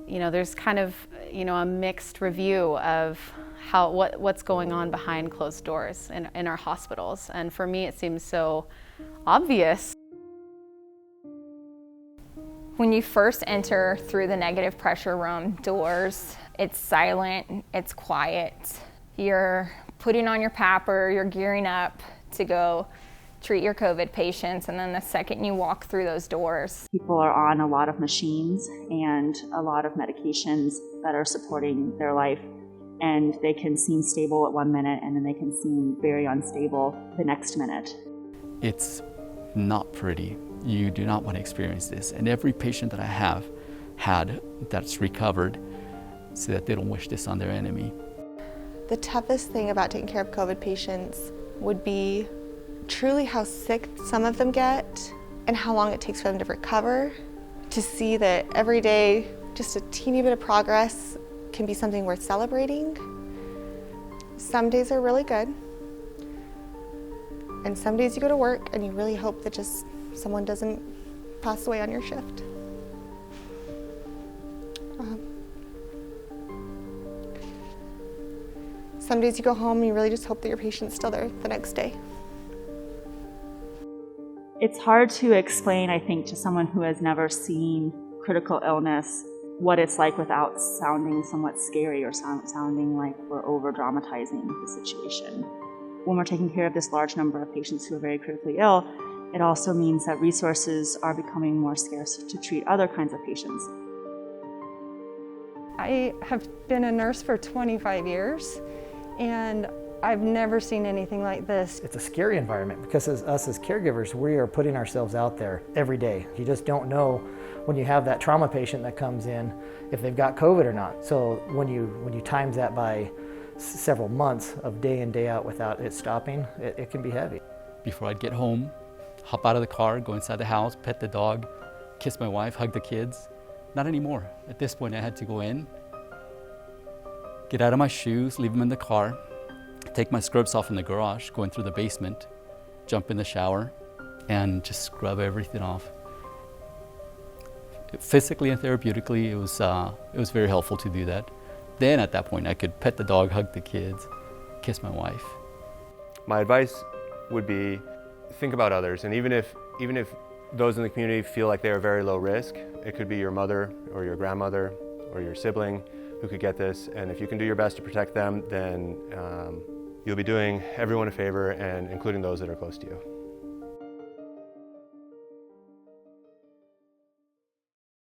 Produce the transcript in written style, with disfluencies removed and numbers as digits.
there's kind of, a mixed review of what's going on behind closed doors in our hospitals. And for me, it seems so obvious. When you first enter through the negative pressure room doors, it's silent, it's quiet. You're putting on your PAPR, you're gearing up to go treat your COVID patients, and then the second you walk through those doors. People are on a lot of machines and a lot of medications that are supporting their life, and they can seem stable at 1 minute and then they can seem very unstable the next minute. It's not pretty. You do not want to experience this. And every patient that I have had that's recovered so that they don't wish this on their enemy. The toughest thing about taking care of COVID patients would be truly how sick some of them get and how long it takes for them to recover. To see that every day, just a teeny bit of progress can be something worth celebrating. Some days are really good. And some days you go to work and you really hope that just someone doesn't pass away on your shift. Some days you go home and you really just hope that your patient's still there the next day. It's hard to explain, I think, to someone who has never seen critical illness what it's like without sounding somewhat scary or sounding like we're over-dramatizing the situation. When we're taking care of this large number of patients who are very critically ill, it also means that resources are becoming more scarce to treat other kinds of patients. I have been a nurse for 25 years, and I've never seen anything like this. It's a scary environment because as caregivers, we are putting ourselves out there every day. You just don't know when you have that trauma patient that comes in if they've got COVID or not. So when you times that by several months of day in, day out without it stopping, it can be heavy. Before I'd get home, hop out of the car, go inside the house, pet the dog, kiss my wife, hug the kids. Not anymore. At this point, I had to go in, get out of my shoes, leave them in the car, take my scrubs off in the garage, go in through the basement, jump in the shower, and just scrub everything off. Physically and therapeutically, it was very helpful to do that. Then at that point, I could pet the dog, hug the kids, kiss my wife. My advice would be think about others, and even if those in the community feel like they are very low risk, it could be your mother or your grandmother or your sibling who could get this, and if you can do your best to protect them, then you'll be doing everyone a favor, and including those that are close to you.